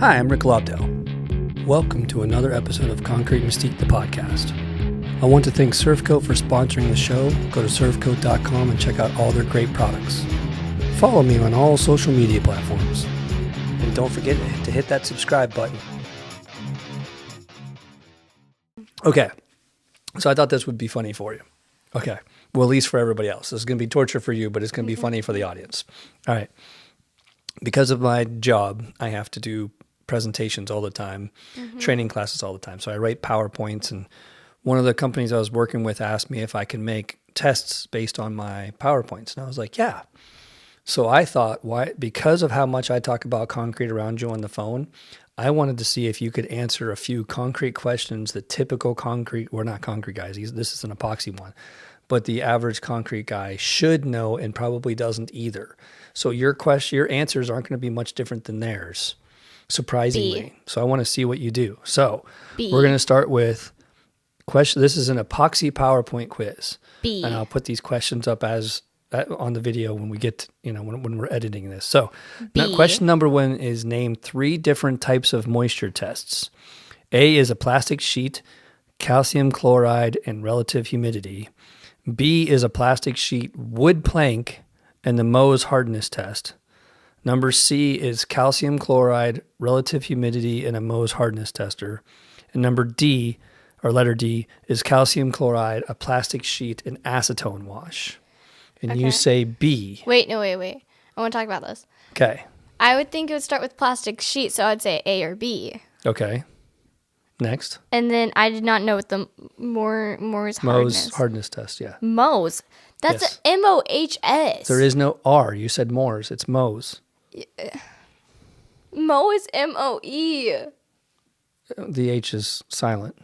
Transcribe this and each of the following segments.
Hi, I'm Rick Lobdell. Welcome to another episode of Concrete Mystique, the podcast. I want to thank Surfcoat for sponsoring the show. Go to surfcoat.com and check out all their great products. Follow me on all social media platforms. And don't forget to hit that subscribe button. Okay, so I thought this would be funny for you. Okay, well, at least for everybody else. This is going to be torture for you, but it's going to be funny for the audience. All right. Because of my job, I have to do presentations all the time, training classes all the time. So I write PowerPoints, and one of the companies I was working with asked me if I can make tests based on my PowerPoints. And I was like, yeah. So I thought, because of how much I talk about concrete around you on the phone, I wanted to see if you could answer a few concrete questions that typical concrete, we're not concrete guys, this is an epoxy one, but the average concrete guy should know and probably doesn't either. So your answers aren't going to be much different than theirs, surprisingly. B. So I want to see what you do. So B. we're going to start with question. This is an epoxy PowerPoint quiz. B. And I'll put these questions up on the video when we get, when we're editing this. So now question number 1 is name 3 different types of moisture tests. A is a plastic sheet, calcium chloride, and relative humidity. B is a plastic sheet, wood plank, and the Mohs hardness test. Number C is calcium chloride, relative humidity, and a Mohs hardness tester. And number D, or letter D, is calcium chloride, a plastic sheet, and acetone wash. And you say B. Wait. I want to talk about this. Okay. I would think it would start with plastic sheet, so I'd say A or B. Okay. Next. And then I did not know what the Mohs hardness. Mohs hardness test, yeah. Mohs. That's Yes. M-O-H-S. There is no R. You said Mohs. It's Mohs. Mo is M-O-E. The H is silent.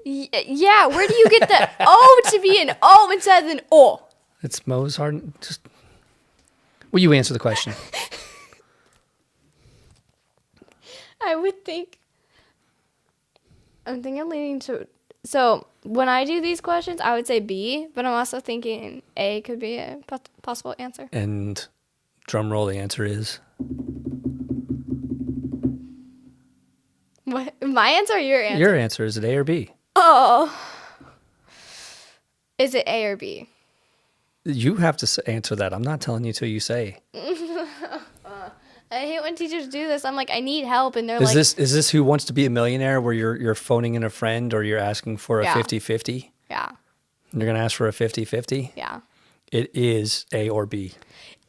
Yeah, where do you get the O to be an O instead of an O? It's Mohs hardness. Will you answer the question? I would think. I'm leaning to. So when I do these questions, I would say B, but I'm also thinking A could be a possible answer. And drum roll, the answer is? What? My answer or your answer? Your answer. Is it A or B? Oh. Is it A or B? You have to answer that. I'm not telling you till you say. I hate when teachers do this. I'm like, I need help, and they're Is this Who Wants to Be a Millionaire, where you're phoning in a friend, or you're asking for a 50-50? Yeah. You're going to ask for a 50-50? Yeah. It is A or B.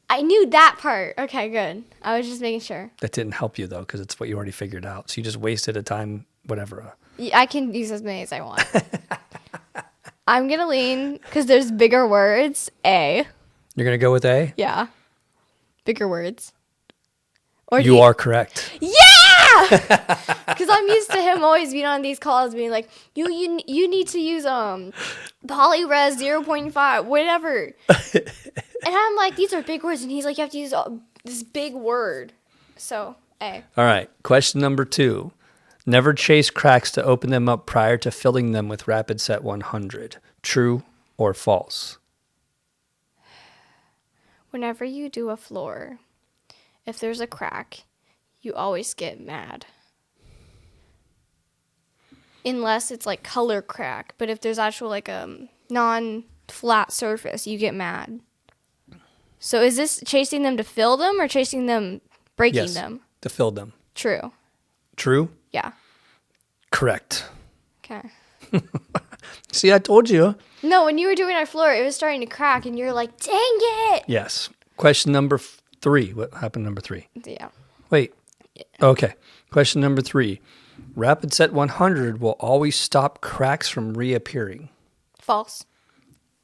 I knew that part. Okay, good. I was just making sure. That didn't help you, though, because it's what you already figured out. So you just wasted a time, whatever. I can use as many as I want. I'm going to lean, because there's bigger words, A. You're going to go with A? Yeah. Bigger words. Or you are correct. Yeah! Because I'm used to him always being on these calls being like, you need to use PolyRes 0.5, whatever. And I'm like, these are big words. And he's like, you have to use this big word. So, A. All right. Question number 2. Never chase cracks to open them up prior to filling them with Rapid Set 100. True or false? Whenever you do a floor, if there's a crack, you always get mad. Unless it's like color crack. But if there's actual like a non-flat surface, you get mad. So is this chasing them to fill them or chasing them, breaking them? To fill them. True. True? Yeah. Correct. Okay. See, I told you. No, when you were doing our floor, it was starting to crack, and you're like, dang it! Yes. Question number 3. What happened number 3? Yeah. Wait. Yeah. Okay. Question number 3. Rapid Set 100 will always stop cracks from reappearing. False.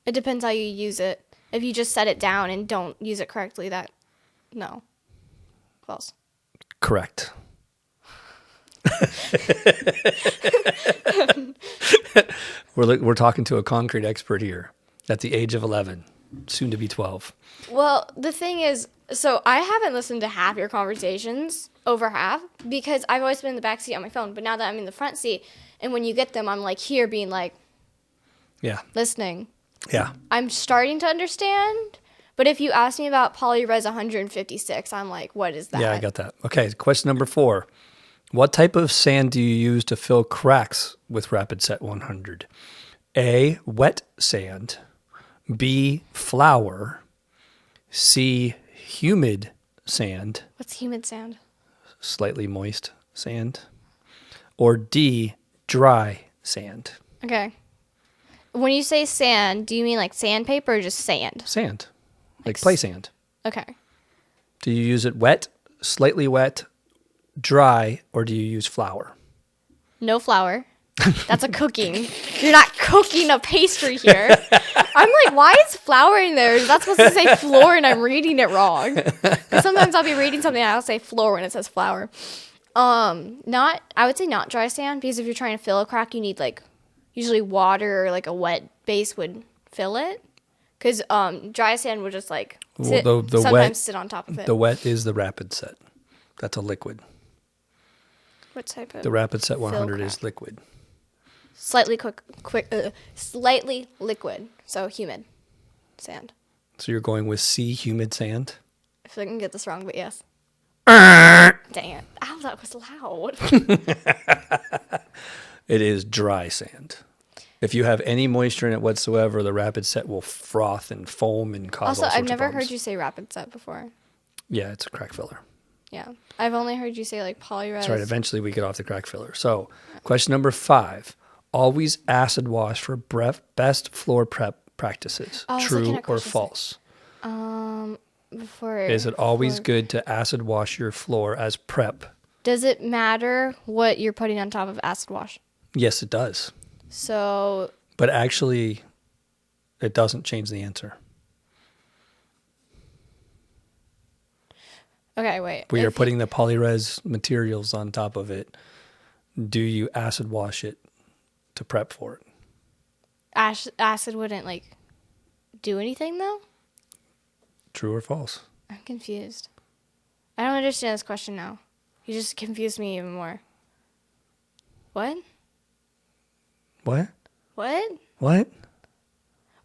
It depends how you use it. If you just set it down and don't use it correctly, no. False. Correct. We're talking to a concrete expert here at the age of 11, soon to be 12. Well, the thing is, so I haven't listened to half your conversations, over half, because I've always been in the back seat on my phone. But now that I'm in the front seat, and when you get them, I'm like here being like, listening. Yeah. I'm starting to understand. But if you ask me about PolyRes 156, I'm like, what is that? Yeah, I got that. Okay, question number 4. What type of sand do you use to fill cracks with Rapid Set 100? A, wet sand. B, flour. C, humid sand. What's humid sand? Slightly moist sand. Or D, dry sand. Okay. When you say sand, do you mean like sandpaper or just sand? Sand. Like play sand. Okay. Do you use it wet, slightly wet, dry, or do you use flour? No flour. That's a cooking. You're not cooking a pastry here. I'm like, why is flour in there? Is that supposed to say floor and I'm reading it wrong? 'Cause sometimes I'll be reading something and I'll say floor when it says flour. I would say not dry sand, because if you're trying to fill a crack, you need like usually water or like a wet base would fill it. Because dry sand would just like sit on top of it. The wet is the Rapid Set. That's a liquid. What type of? The Rapid Set 100 is liquid. Slightly slightly liquid. So humid sand. So you're going with C, humid sand? I feel like I can get this wrong, but yes. Dang it. Ow, that was loud. It is dry sand. If you have any moisture in it whatsoever, the Rapid Set will froth and foam and cause all sorts of I've never problems. heard you say Rapid Set before. Yeah, it's a crack filler. Yeah. I've only heard you say like polyres. That's right. Eventually we get off the crack filler. So question number 5. Always acid wash for best floor prep practices. True or false? Is it always good to acid wash your floor as prep? Does it matter what you're putting on top of acid wash? Yes, it does. So. But actually, it doesn't change the answer. Okay, wait. We are putting the polyres materials on top of it. Do you acid wash it to prep for it? Acid wouldn't like do anything though? True or false? I'm confused. I don't understand this question now. You just confused me even more. What? What? What? What?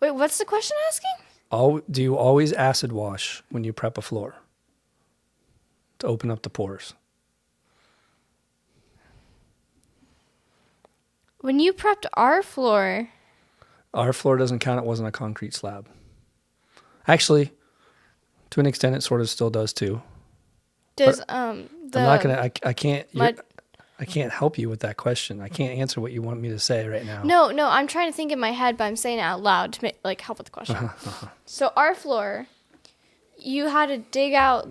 Wait, what's the question asking? Do you always acid wash when you prep a floor to open up the pores? When you prepped our floor doesn't count. It wasn't a concrete slab. Actually, to an extent, it sort of still does too. Does I'm not gonna. I can't. I can't help you with that question. I can't answer what you want me to say right now. No. I'm trying to think in my head, but I'm saying it out loud to make, help with the question. So our floor, you had to dig out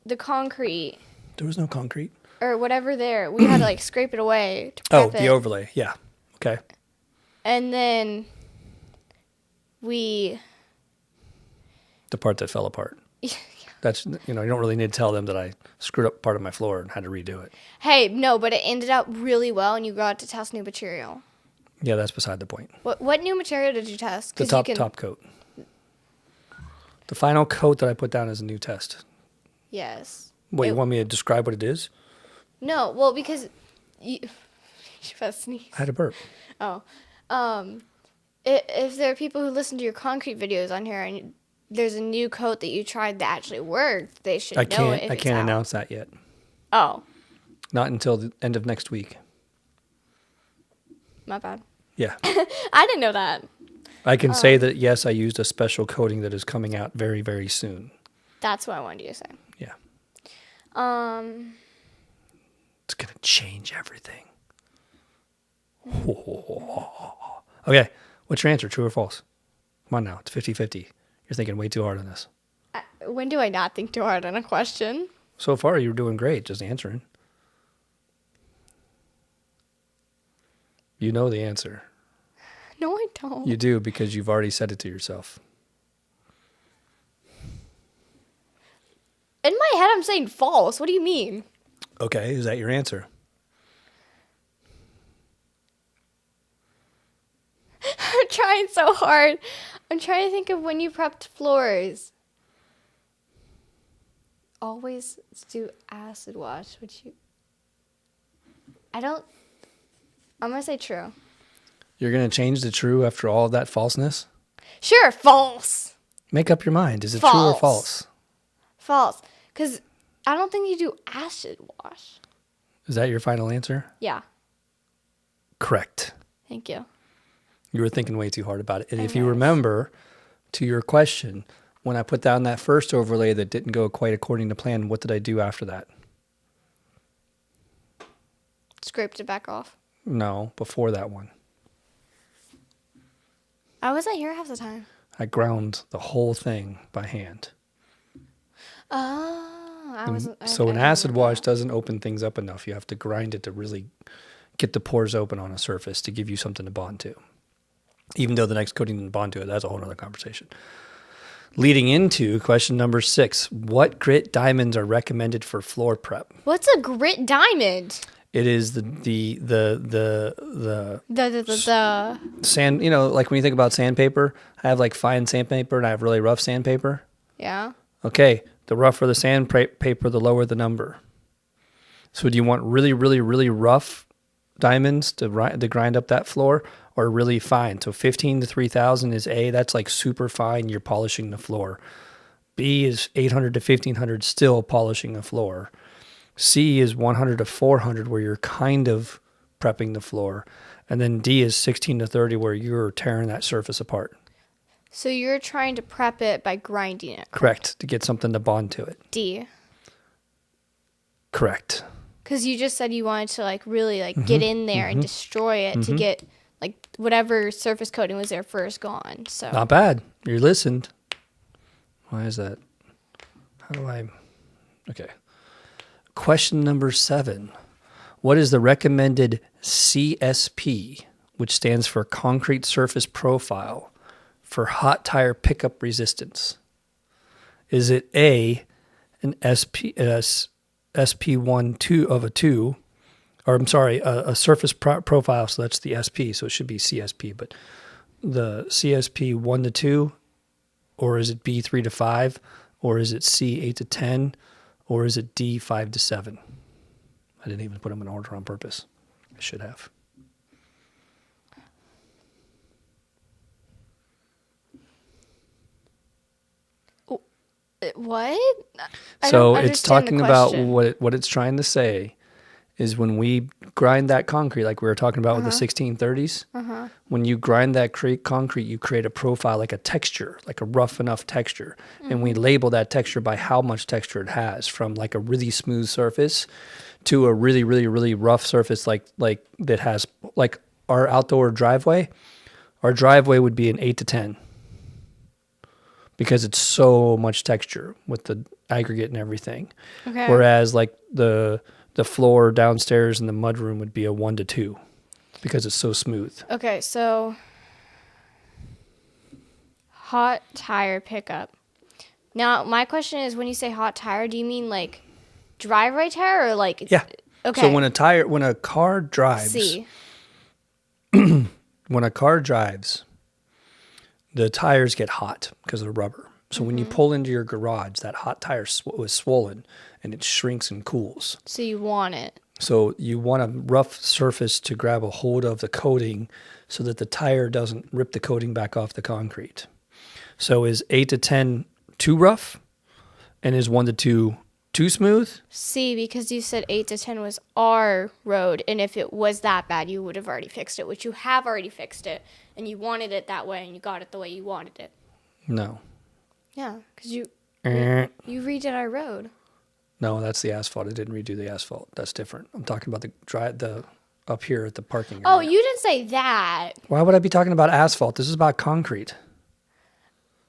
the concrete. There was no concrete. Or whatever there. We had to scrape it away to prep it. The overlay. Yeah. Okay. And then the part that fell apart. That's, you don't really need to tell them that I screwed up part of my floor and had to redo it. Hey, no, but it ended up really well and you got to test new material. Yeah, that's beside the point. What new material did you test? The top coat. The final coat that I put down is a new test. Yes. Wait, you want me to describe what it is? No, well, because you about to sneeze. I had a burp. Oh. If there are people who listen to your concrete videos on here and there's a new coat that you tried that actually worked, they should know it if I it's can't out. announce that yet. Oh. Not until the end of next week. My bad. Yeah. I didn't know that. I can say that, yes, I used a special coating that is coming out very, very soon. That's what I wanted you to say. Yeah. It's going to change everything. Okay. What's your answer? True or false? Come on now. It's 50-50. You're thinking way too hard on this. When do I not think too hard on a question? So far, you're doing great just answering. You know the answer. No, I don't. You do, because you've already said it to yourself. In my head, I'm saying false. What do you mean? Okay, is that your answer? I'm trying so hard. I'm trying to think of when you prepped floors. Always do acid wash. I'm going to say true. You're going to change the true after all of that falseness? Sure, false. Make up your mind. Is it False. true or false? False. Because I don't think you do acid wash. Is that your final answer? Yeah. Correct. Thank you. You were thinking way too hard about it. And if you was. remember, to your question, when I put down that first overlay that didn't go quite according to plan, what did I do after that? Scraped it back off. No, before that one. I wasn't here half the time. I ground the whole thing by hand. Oh, I wasn't. So I an didn't acid remember wash that. doesn't open things up enough. You have to grind it to really get the pores open on a surface to give you something to bond to. Even though the next coating didn't bond to it, that's a whole other conversation. Leading into question number 6, what grit diamonds are recommended for floor prep? What's a grit diamond? It is the sand, like when you think about sandpaper, I have like fine sandpaper and I have really rough sandpaper. Yeah. Okay, the rougher the sandpaper, the lower the number. So do you want really, really, really rough diamonds to grind up that floor, or really fine? So 15 to 3000 is A, that's like super fine, you're polishing the floor. B is 800 to 1500, still polishing the floor. C is 100 to 400, where you're kind of prepping the floor. And then D is 16 to 30, where you're tearing that surface apart. So you're trying to prep it by grinding it. Correct, to get something to bond to it. D. Correct. Because you just said you wanted to like really like get in there and destroy it to get like whatever surface coating was there first gone. So Not bad. You listened. Why is that? How do I... Okay. Question number 7. What is the recommended CSP, which stands for concrete surface profile, for hot tire pickup resistance? Is it A, an SP1 2 of a 2, or I'm sorry, a surface profile, so that's the SP, so it should be CSP, but the CSP 1 to 2, or is it B 3 to 5, or is it C 8 to 10, or is it D 5 to 7? I didn't even put them in order on purpose. I should have. what? I So don't it's understand the talking about question. what it's trying to say is when we grind that concrete, like we were talking about with the 1630s, when you grind that concrete, you create a profile, like a texture, like a rough enough texture. And we label that texture by how much texture it has, from like a really smooth surface to a really, really, really rough surface, like that has, like our outdoor driveway. Our driveway would be an 8 to 10 because it's so much texture with the aggregate and everything. Okay. Whereas like the floor downstairs in the mudroom would be a 1 to 2 because it's so smooth. Okay, so hot tire pickup. Now, my question is, when you say hot tire, do you mean like driveway tire or like? Yeah. Okay. So when a car drives, C. when a car drives, the tires get hot because of the rubber. So when you pull into your garage, that hot tire was swollen and it shrinks and cools. So you want it. So you want a rough surface to grab a hold of the coating so that the tire doesn't rip the coating back off the concrete. So is 8 to 10 too rough? And is 1 to 2 too smooth? C, because you said 8 to 10 was our road, and if it was that bad, you would have already fixed it, which you have already fixed it, and you wanted it that way, and you got it the way you wanted it. No. Yeah, because you Eh. redid our road. No, that's the asphalt. I didn't redo the asphalt. That's different. I'm talking about the up here at the parking area. Oh, you didn't say that. Why would I be talking about asphalt? This is about concrete.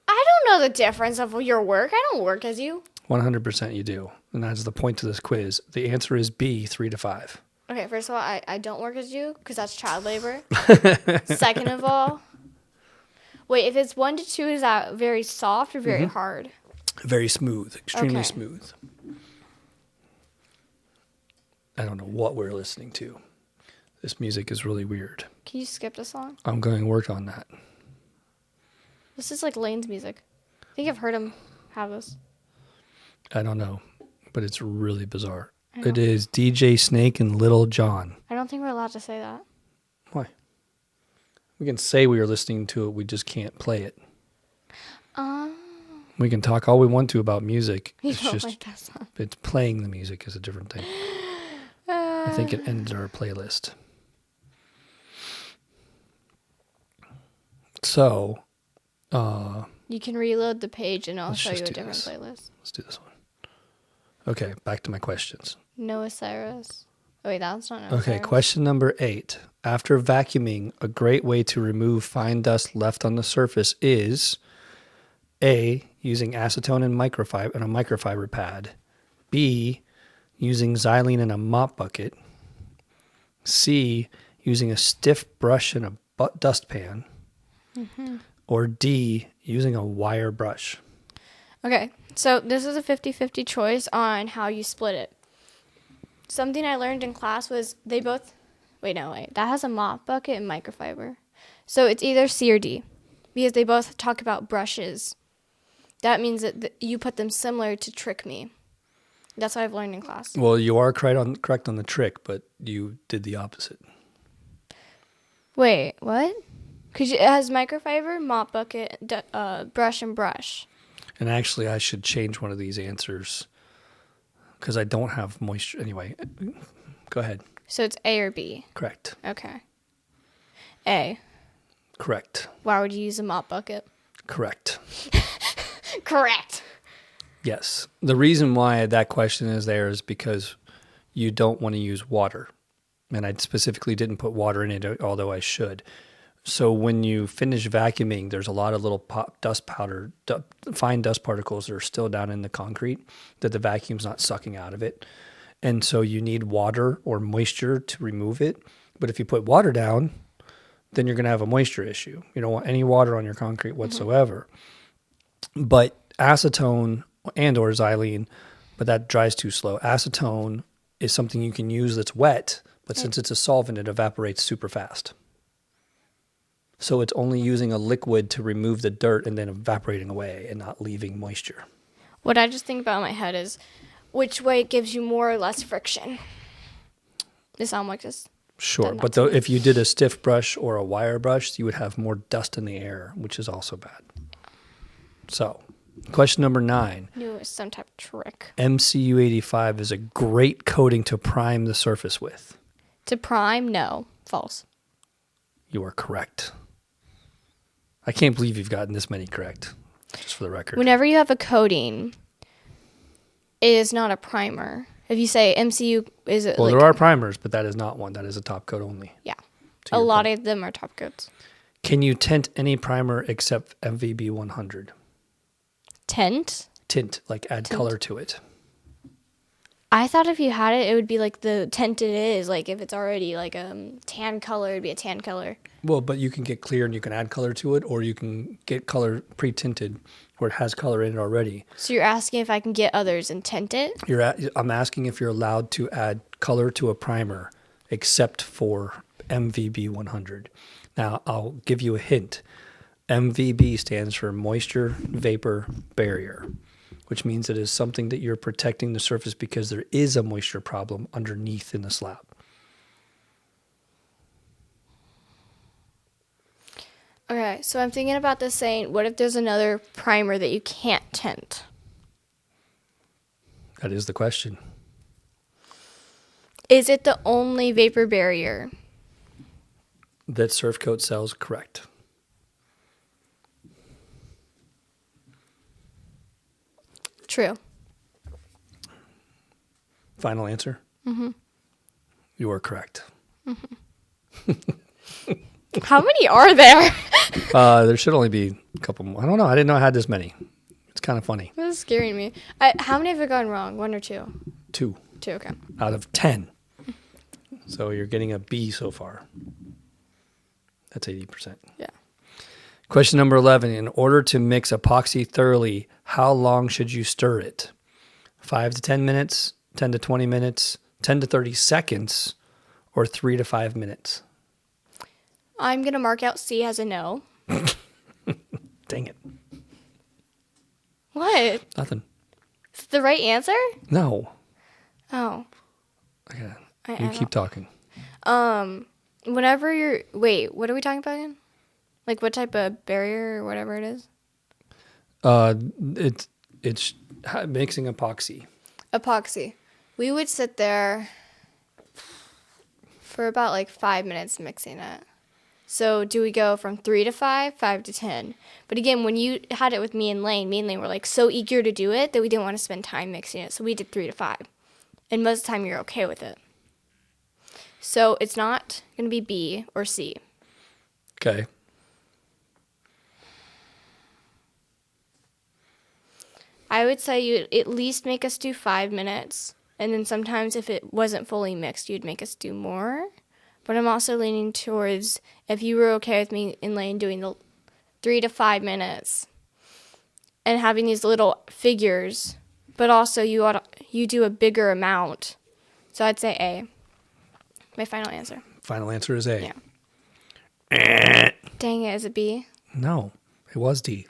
I don't know the difference of your work. I don't work as you. 100% you do. And that's the point to this quiz. The answer is B, 3 to 5. Okay, first of all, I don't work as you because that's child labor. Second of all, wait, if it's 1 to 2, is that very soft or very hard? Very smooth. Extremely Okay. smooth. I don't know what we're listening to. This music is really weird. Can you skip the song? I'm going to work on that. This is like Lane's music. I think I've heard him have this. I don't know, but it's really bizarre. I know. It is DJ Snake and Little John. I don't think we're allowed to say that. Why? We can say we are listening to it, we just can't play it. We can talk all we want to about music. You It's don't just like that song. it's playing the music is a different thing. I think it ends our playlist. So, You can reload the page and I'll Let's show just you a do different this. playlist. let's do this one. Okay, back to my questions. Noah Cyrus. Oh, wait, that's not Noah Okay, Cyrus. question number 8. After vacuuming, a great way to remove fine dust left on the surface is A, using acetone and microfiber and a microfiber pad. B, using xylene in a mop bucket. C, using a stiff brush in a dustpan. Or D, using a wire brush. Okay, so this is a 50-50 choice on how you split it. Something I learned in class was they both... Wait, that has a mop bucket and microfiber. So it's either C or D, because they both talk about brushes. That means that you put them similar to trick me. That's what I've learned in class. Well, you are correct on the trick, but you did the opposite. Wait, what? Because it has microfiber, mop bucket, brush, and brush. And actually, I should change one of these answers because I don't have moisture. Anyway, go ahead. So it's A or B. Correct. Okay. A. Correct. Why would you use a mop bucket? Correct. Correct. Yes. The reason why that question is there is because you don't want to use water. And I specifically didn't put water in it, although I should. So when you finish vacuuming, there's a lot of little dust powder, fine dust particles that are still down in the concrete that the vacuum's not sucking out of it. And so you need water or moisture to remove it. But if you put water down, then you're going to have a moisture issue. You don't want any water on your concrete whatsoever. But acetone and or xylene, but that dries too slow. Acetone is something you can use that's wet, but since it's a solvent, it evaporates super fast. So it's only using a liquid to remove the dirt and then evaporating away and not leaving moisture. What I just think about in my head is which way gives you more or less friction. Does it sound like this? Sure, but though if you did a stiff brush or a wire brush, you would have more dust in the air, which is also bad. So, question number 9. Knew it was some type of trick. MCU 85 is a great coating to prime the surface with. To prime? No. False. You are correct. I can't believe you've gotten this many correct, just for the record. Whenever you have a coating, it is not a primer. If you say MCU, is it Well, like... there are primers, but that is not one. That is a top coat only. Yeah. To A your lot point. of them are top coats. Can you tint any primer except MVB 100? Tint? Tint, like add color to it. I thought if you had it, it would be like the tint it is. Like if it's already like a tan color, it'd be a tan color. Well, but you can get clear and you can add color to it, or you can get color pre-tinted where it has color in it already. So you're asking if I can get others and tint it? I'm asking if you're allowed to add color to a primer except for MVB 100. Now, I'll give you a hint. MVB stands for Moisture Vapor Barrier, which means it is something that you're protecting the surface because there is a moisture problem underneath in the slab. Okay, so I'm thinking about this saying, what if there's another primer that you can't tint? That is the question. Is it the only vapor barrier? That Surf Coat sells, correct. True. Final answer? Mm-hmm. You are correct. How many are there? There should only be a couple more. I don't know. I didn't know I had this many. It's kind of funny. This is scaring me. How many have I gotten wrong? 1 or 2? 2 2, okay. out of 10. So you're getting a B so far. That's 80%. Yeah. Question number 11. In order to mix epoxy thoroughly, how long should you stir it? 5 to 10 minutes, 10 to 20 minutes, 10 to 30 seconds, or 3 to 5 minutes? I'm going to mark out C as a no. Dang it. What? Nothing. It's the right answer? No. Oh. Okay. I You keep talking. Whenever you're... Wait, what are we talking about again? Like what type of barrier or whatever it is? It's mixing epoxy. Epoxy. We would sit there For about like 5 minutes mixing it. So do we go from 3 to 5, 5 to 10? But again, when you had it with me and Lane were like so eager to do it that we didn't want to spend time mixing it. So we did 3 to 5. And most of the time you're okay with it. So it's not going to be B or C. Okay. I would say you'd at least make us do 5 minutes. And then sometimes if it wasn't fully mixed, you'd make us do more. But I'm also leaning towards if you were okay with me and Lane doing the 3 to 5 minutes and having these little figures, but also you do a bigger amount. So I'd say A. My final answer. Final answer is A. Yeah. Dang it, is it B? No, it was D.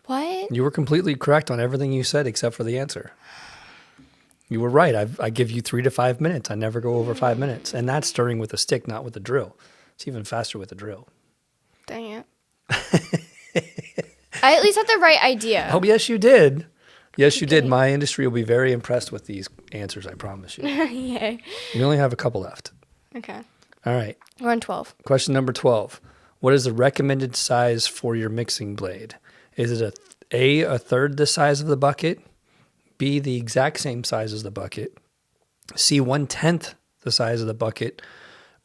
What? You were completely correct on everything you said except for the answer. You were right. I give you 3 to 5 minutes. I never go over 5 minutes. And that's stirring with a stick, not with a drill. It's even faster with a drill. Dang it. I at least had the right idea. Oh, yes, you did. Yes, you did. My industry will be very impressed with these answers, I promise you. Yay. We only have a couple left. Okay. All right. We're on 12. Question number 12. What is the recommended size for your mixing blade? Is it a third the size of the bucket? B, the exact same size as the bucket? C, 1/10 the size of the bucket?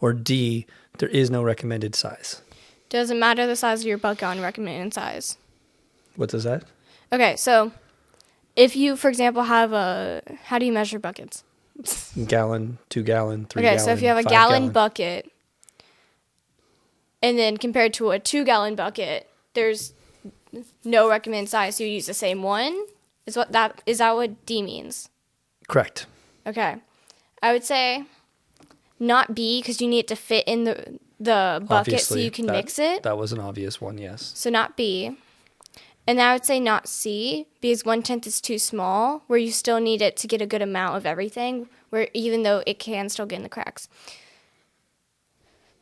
Or D, there is no recommended size? Doesn't matter the size of your bucket on recommended size. What does that? Okay, so if you, for example, have how do you measure buckets? Gallon, 2 gallon, 3 gallon. Okay, so if you have a gallon bucket, and then compared to a 2 gallon bucket, there's no recommended size. So you use the same one. Is that what D means? Correct. Okay, I would say not B because you need it to fit in the bucket Obviously, so you can mix it. That was an obvious one, yes. So not B. And I would say not C because 1/10 is too small, where you still need it to get a good amount of everything, where even though it can still get in the cracks.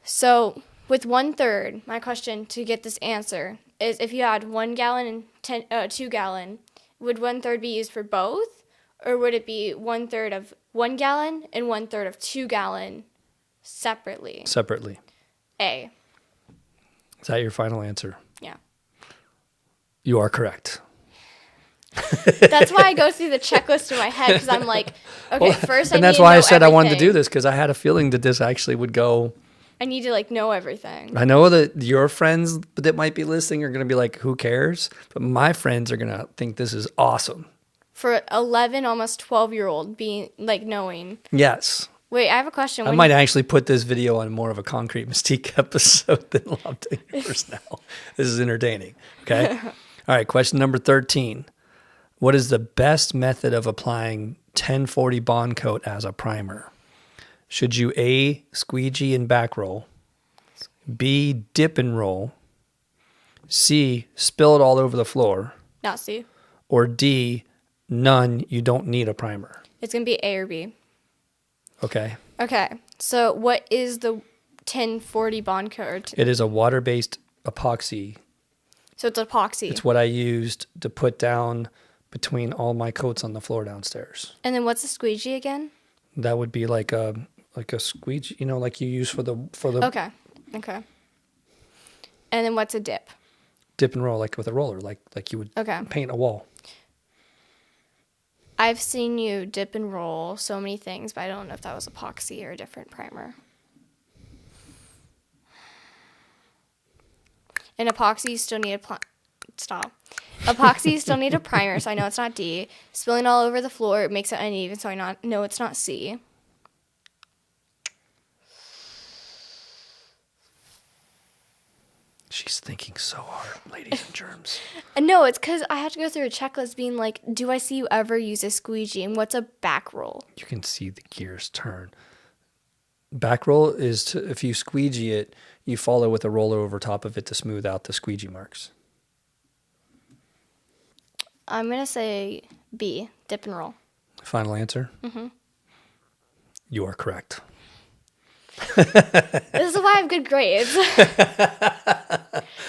So with 1/3, my question to get this answer is if you had 1 gallon and 2 gallon, would 1/3 be used for both? Or would it be 1/3 of 1 gallon and 1/3 of 2 gallon separately? Separately. A. Is that your final answer? Yeah. You are correct. That's why I go through the checklist in my head because I'm like, okay, first I need to know everything. And that's why I said I wanted to do this because I had a feeling that this actually would go. I need to like know everything. I know that your friends that might be listening are going to be like, who cares? But my friends are going to think this is awesome. For 11, almost 12-year-old being like knowing. Yes. Wait, I have a question. I might actually put this video on more of a Concrete Mystique episode than Love Takers now. This is entertaining. Okay. All right. Question number 13. What is the best method of applying 1040 Bond Coat as a primer? Should you A, squeegee and back roll, B, dip and roll, C, spill it all over the floor, Not C. or D, none, you don't need a primer? It's going to be A or B. Okay. Okay. So what is the 1040 Bond Coat? It is a water-based epoxy. So it's epoxy. It's what I used to put down between all my coats on the floor downstairs. And then what's a squeegee again? That would be like a squeegee, like you use for the Okay. Okay. And then what's a dip? Dip and roll, like with a roller, like you would paint a wall. I've seen you dip and roll so many things, but I don't know if that was epoxy or a different primer. And epoxy, you still need Epoxy, you still need a primer, so I know it's not D. Spilling all over the floor, it makes it uneven, so I know it's not C. She's thinking so hard, ladies and germs. No, it's because I have to go through a checklist being like, do I see you ever use a squeegee? And what's a back roll? You can see the gears turn. Back roll is if you squeegee it, you follow with a roller over top of it to smooth out the squeegee marks. I'm going to say B, dip and roll. Final answer? Mm-hmm. You are correct. This is why I have good grades.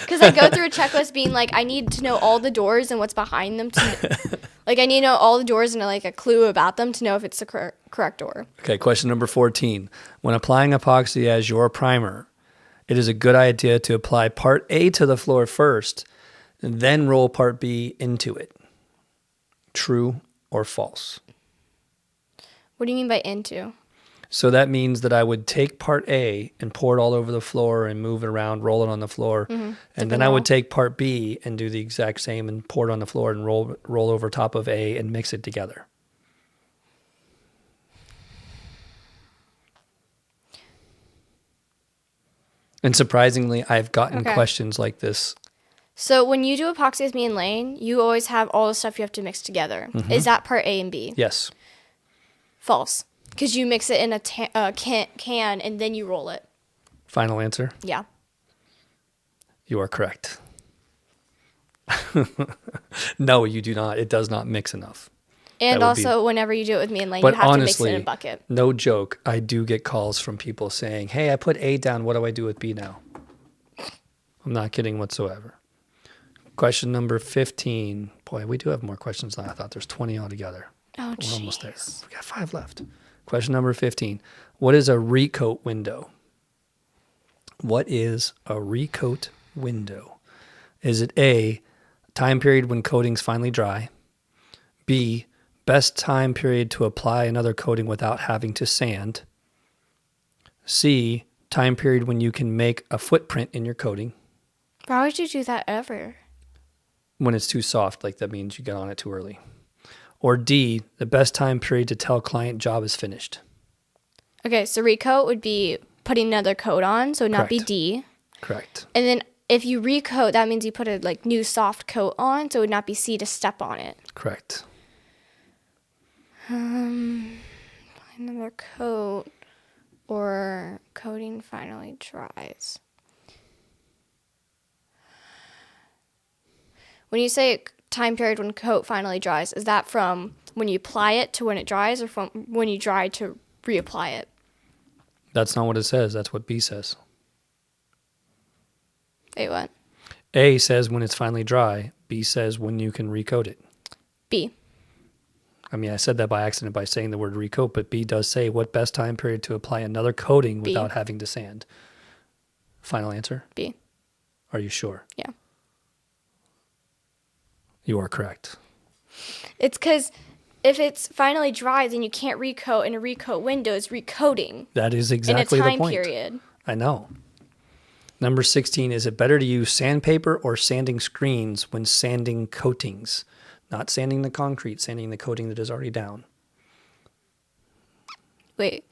Because Because I go through a checklist being like, I need to know all the doors and what's behind them. Like, I need to know all the doors and like a clue about them to know if it's the correct door. Okay, question number 14. When applying epoxy as your primer, it is a good idea to apply part A to the floor first and then roll part B into it. True or false? What do you mean by into? So that means that I would take part A and pour it all over the floor and move it around, roll it on the floor. And then I would take part B and do the exact same and pour it on the floor and roll over top of A and mix it together. And surprisingly, I've gotten questions like this. So when you do epoxy with me and Lane, you always have all the stuff you have to mix together. Is that part A and B? Yes. False. Because you mix it in a can and then you roll it. Final answer? Yeah. You are correct. No, you do not. It does not mix enough. And also, whenever you do it with me and Lane, you have to mix it in a bucket. No joke, I do get calls from people saying, hey, I put A down. What do I do with B now? I'm not kidding whatsoever. Question number 15. Boy, we do have more questions than I thought. There's 20 altogether. Oh, We're almost there. We got 5 left. Question number 15. What is a recoat window? What is a recoat window? Is it A, time period when coating's finally dry? B, best time period to apply another coating without having to sand? C, time period when you can make a footprint in your coating? Why would you do that ever? When it's too soft, like that means you get on it too early. Or D, the best time period to tell client job is finished. Okay, so recoat would be putting another coat on, so it would not be D. Correct. And then if you recoat, that means you put a like new soft coat on, so it would not be C to step on it. Correct. Another coat or coating finally dries. When you say time period when coat finally dries, is that from when you apply it to when it dries or from when you dry to reapply it? That's not what it says. That's what B says. Wait, what? A says when it's finally dry. B says when you can recoat it. B. I mean, I said that by accident by saying the word recoat, but B does say what best time period to apply another coating without having to sand. Final answer? B. Are you sure? Yeah. You are correct. It's because if it's finally dry, then you can't recoat, and a recoat window is recoating. That is exactly the point. In a time period. I know. Number 16, is it better to use sandpaper or sanding screens when sanding coatings? Not sanding the concrete, sanding the coating that is already down. Wait,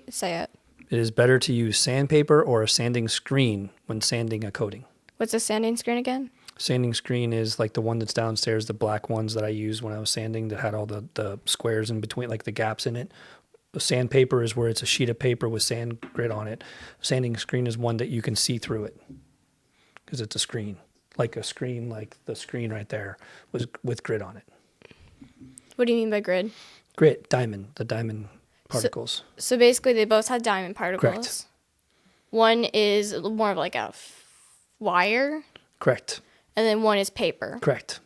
say it. It is better to use sandpaper or a sanding screen when sanding a coating. What's a sanding screen again? Sanding screen is like the one that's downstairs, the black ones that I used when I was sanding that had all the squares in between, like the gaps in it. The sandpaper is where it's a sheet of paper with sand grit on it. Sanding screen is one that you can see through it because it's a screen, like the screen right there was with grit on it. What do you mean by grid? Grit, diamond, the diamond particles. So basically they both have diamond particles. Correct. One is more of like a wire. Correct. And then one is paper. Correct.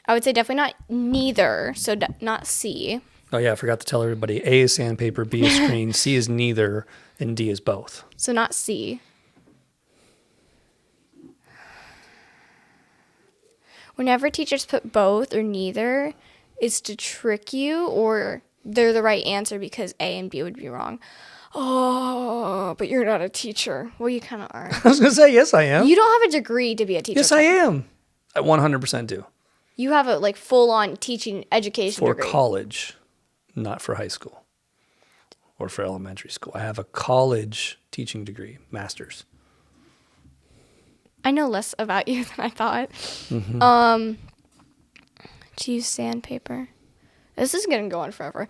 I would say definitely not neither, so not C. Oh, yeah, I forgot to tell everybody. A is sandpaper, B is screen, C is neither, and D is both. So not C. Whenever teachers put both or neither, it's to trick you or they're the right answer because A and B would be wrong. Oh, but you're not a teacher. Well, you kind of are. I was going to say, yes, I am. You don't have a degree to be a teacher. Yes, I am. I 100% do. You have a like full-on teaching education For degree. college, not for high school or for elementary school. I have a college teaching degree, master's. I know less about you than I thought. Mm-hmm. To use sandpaper. This is going to go on forever.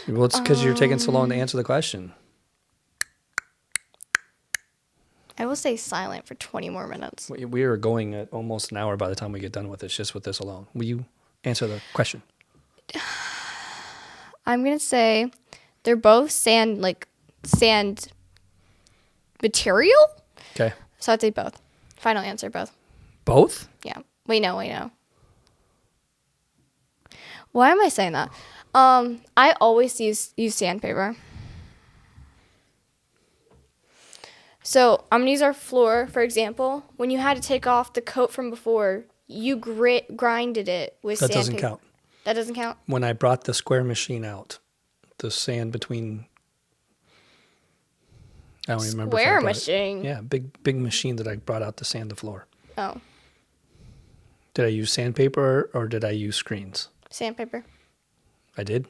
Well, it's because you're taking so long to answer the question. I will stay silent for 20 more minutes. We are going at almost an hour by the time we get done with this, just with this alone. Will you answer the question? I'm going to say they're both sand material. Okay. So I'd say both. Final answer, both. Both? Yeah. Wait, no. Why am I saying that? I always use sandpaper. So I'm gonna use our floor for example. When you had to take off the coat from before, you grinded it with That sandpaper. doesn't count. That doesn't count? When I brought the square machine out, the sand between... I don't even remember. Square machine? Yeah, big machine that I brought out to sand the floor. Oh. Did I use sandpaper or did I use screens? Sandpaper. I did?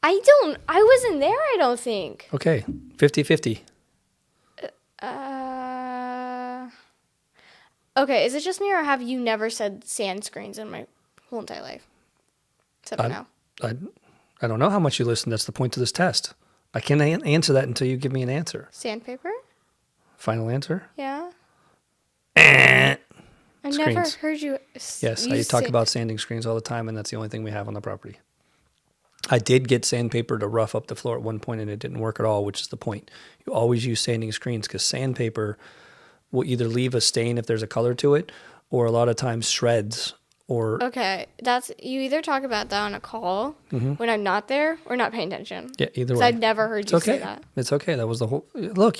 I wasn't there, I don't think. Okay, 50-50. Okay, is it just me or have you never said sand screens in my whole entire life? Except for now. I don't know how much you listen. That's the point of this test. I can't answer that until you give me an answer. Sandpaper? Final answer? Yeah. I never heard you. Yes, I talk about sanding screens all the time, and that's the only thing we have on the property. I did get sandpaper to rough up the floor at one point, and it didn't work at all, which is the point. You always use sanding screens because sandpaper will either leave a stain if there's a color to it, or a lot of times shreds. Or okay, you either talk about that on a call when I'm not there or not paying attention. Yeah, either way. Because I'd never heard you say that. It's okay. That was the whole. Look,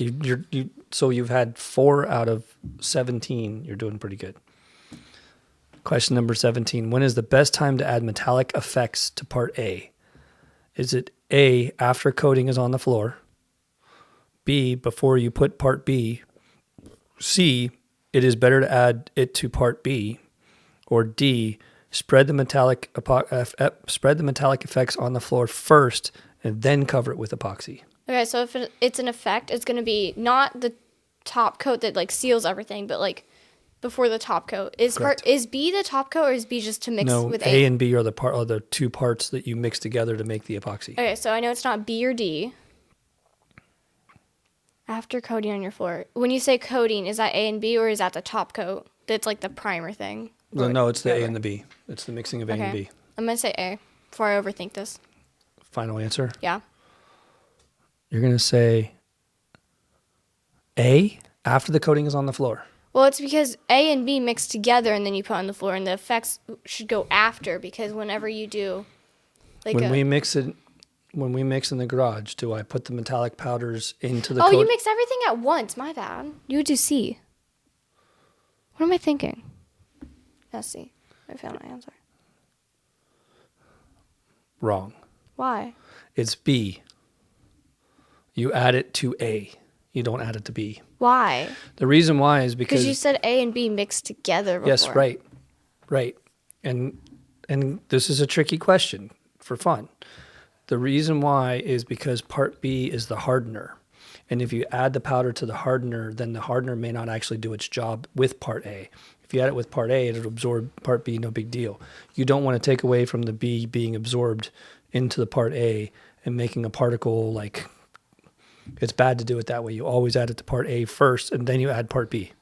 so you've had 4 out of 17. You're doing pretty good. Question number 17. When is the best time to add metallic effects to part A? Is it A, after coating is on the floor? B, before you put part B? C, it is better to add it to part B? Or D, spread the metallic effects on the floor first and then cover it with epoxy? Okay, so if it's an effect, it's going to be not the top coat that like seals everything, but like before the top coat. Is B the top coat or is B just to mix with A? A and B are the two parts that you mix together to make the epoxy. Okay, so I know it's not B or D. After coating on your floor. When you say coating, is that A and B or is that the top coat? That's like the primer thing. No, it's the A and the B. It's the mixing of A and B. I'm going to say A before I overthink this. Final answer? Yeah. You're going to say A after the coating is on the floor. Well, it's because A and B mix together and then you put on the floor, and the effects should go after because whenever you do, like when we mix in the garage, do I put the metallic powders into the? Oh, you mix everything at once. My bad. You would do C. What am I thinking? That's C. I found my answer. Wrong. Why? It's B. You add it to A. You don't add it to B. Why? The reason why is because you said A and B mixed together before. Yes, right. And this is a tricky question for fun. The reason why is because part B is the hardener. And if you add the powder to the hardener, then the hardener may not actually do its job with part A. If you add it with part A, it'll absorb part B, no big deal. You don't want to take away from the B being absorbed into the part A and making a particle like... It's bad to do it that way. You always add it to part A first, and then you add part B.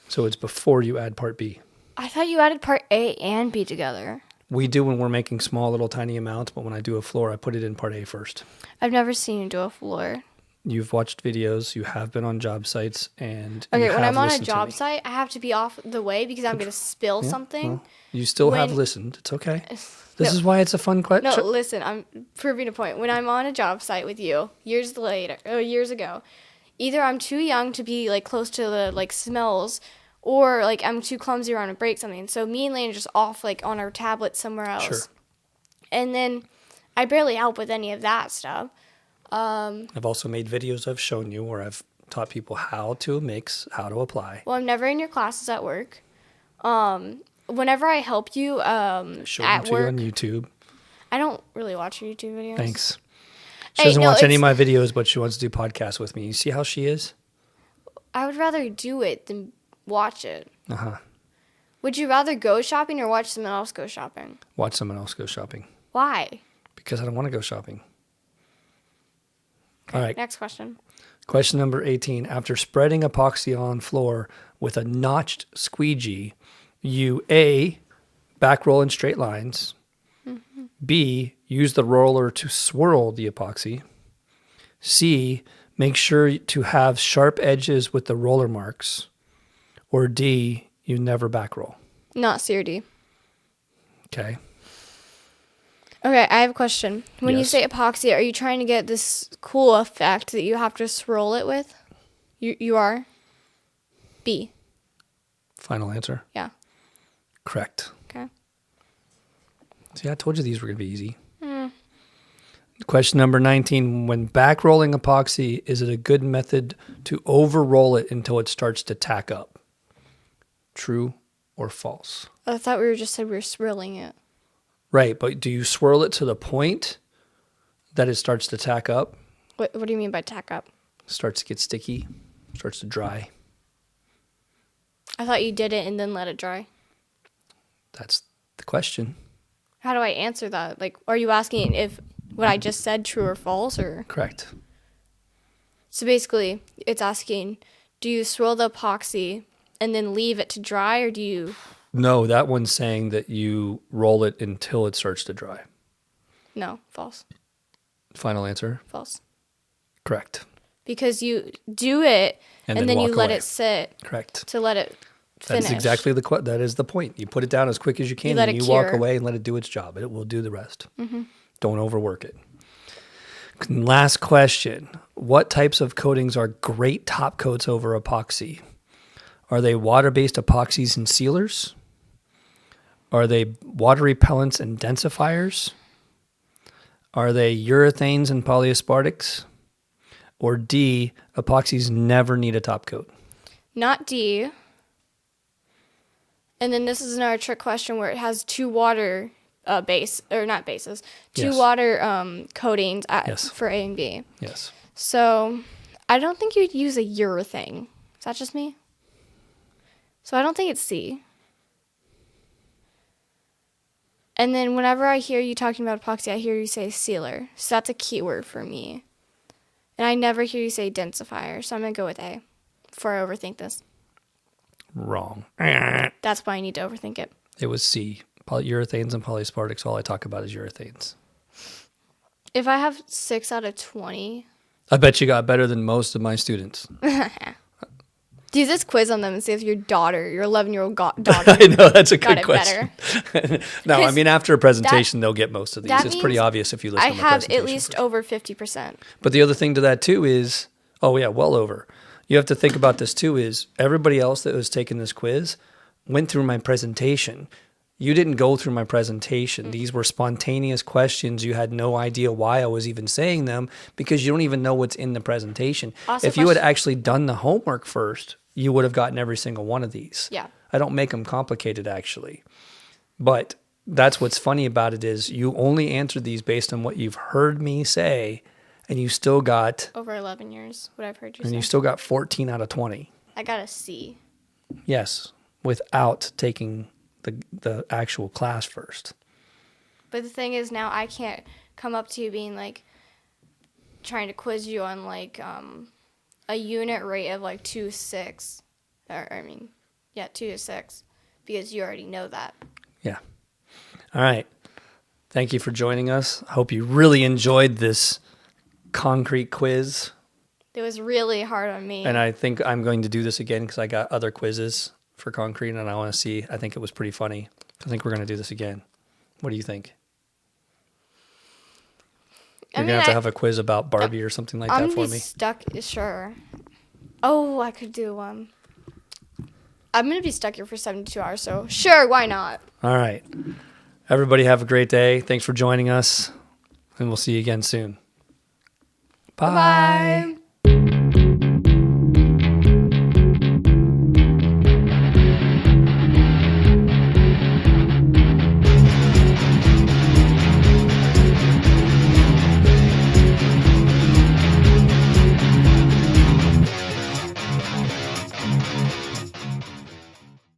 So it's before you add part B. I thought you added part A and B together. We do when we're making small, little, tiny amounts, but when I do a floor, I put it in part A first. I've never seen you do a floor. You've watched videos, you have been on job sites, and okay, when I'm on a job site, I have to be off the way because I'm going to spill something. Well, you still have listened. It's okay. This is why it's a fun question. No, listen, I'm proving a point. When I'm on a job site with you years ago, either I'm too young to be like close to the like smells, or like I'm too clumsy around to break something. So me and Lane are just off like on our tablet somewhere else. Sure. And then I barely help with any of that stuff. I've also made videos I've shown you where I've taught people how to mix, how to apply. Well, I'm never in your classes at work. Whenever I help you Show at them to work, you on YouTube. I don't really watch your YouTube videos. Thanks. She doesn't watch any of my videos, but she wants to do podcasts with me. You see how she is? I would rather do it than watch it. Uh-huh. Would you rather go shopping or watch someone else go shopping? Watch someone else go shopping. Why? Because I don't want to go shopping. Okay, all right. Next question. Question number 18. After spreading epoxy on floor with a notched squeegee, you A, back roll in straight lines. Mm-hmm. B, use the roller to swirl the epoxy. C, make sure to have sharp edges with the roller marks. Or D, you never back roll. Not C or D. Okay. Okay, I have a question. When you Yes. say epoxy, are you trying to get this cool effect that you have to swirl it with? You are? B. Final answer. Yeah. Correct. Okay. See, I told you these were going to be easy. Question number 19. When back rolling epoxy, is it a good method to over roll it until it starts to tack up? True or false? I thought we just said we were swirling it. Right, but do you swirl it to the point that it starts to tack up? What do you mean by tack up? Starts to get sticky, starts to dry. I thought you did it and then let it dry. That's the question. How do I answer that? Like, are you asking if what I just said true or false, or? Correct. So basically, it's asking, do you swirl the epoxy and then leave it to dry, or do you? No, that one's saying that you roll it until it starts to dry. No, false. Final answer? False. Correct. Because you do it and then you walk let away. it sit Correct. to let it finish. That's exactly that is the point. You put it down as quick as you can, let and it you walk cure. away and let it do its job. It will do the rest. Don't overwork it. Last question. What types of coatings are great top coats over epoxy? Are they water-based epoxies and sealers? Are they water repellents and densifiers? Are they urethanes and polyaspartics? Or D, epoxies never need a top coat? Not D. And then this is another trick question where it has two water two Yes. water coatings Yes. for A and B. Yes. So I don't think you'd use a urethane. Is that just me? So I don't think it's C. And then whenever I hear you talking about epoxy, I hear you say sealer. So that's a keyword for me. And I never hear you say densifier. So I'm going to go with A before I overthink this. Wrong. That's why I need to overthink it. It was C. Urethanes and polyaspartics. All I talk about is urethanes. If I have 6 out of 20, I bet you got better than most of my students. do this quiz on them and see if your 11-year-old daughter, I know, that's a got good it question. better. No, I mean, after a presentation, they'll get most of these. that It's pretty means obvious if you listen I to my have presentation at least first. over 50%. But the other thing to that, too, is, oh, yeah, well over. You have to think about this, too, is everybody else that was taking this quiz went through my presentation. You didn't go through my presentation. These were spontaneous questions. You had no idea why I was even saying them because you don't even know what's in the presentation. Also, if you had actually done the homework first, you would have gotten every single one of these. Yeah. I don't make them complicated, actually. But that's what's funny about it is you only answered these based on what you've heard me say, and you still got Over 11 years, what I've heard you and say. you still got 14 out of 20. I got a C. Yes, without taking the actual class first. But the thing is now I can't come up to you being like trying to quiz you on like a unit rate of like 2 to 6. 2 to 6 because you already know that. Yeah. All right. Thank you for joining us. I hope you really enjoyed this concrete quiz. It was really hard on me. And I think I'm going to do this again because I got other quizzes for concrete and I want to see. I think it was pretty funny. I think we're going to do this again. What do you think? You're going to have a quiz about Barbie or something like that for me? Sure. Oh, I could do one. I'm going to be stuck here for 72 hours, so sure, why not? All right. Everybody have a great day. Thanks for joining us, and we'll see you again soon. Bye. Bye.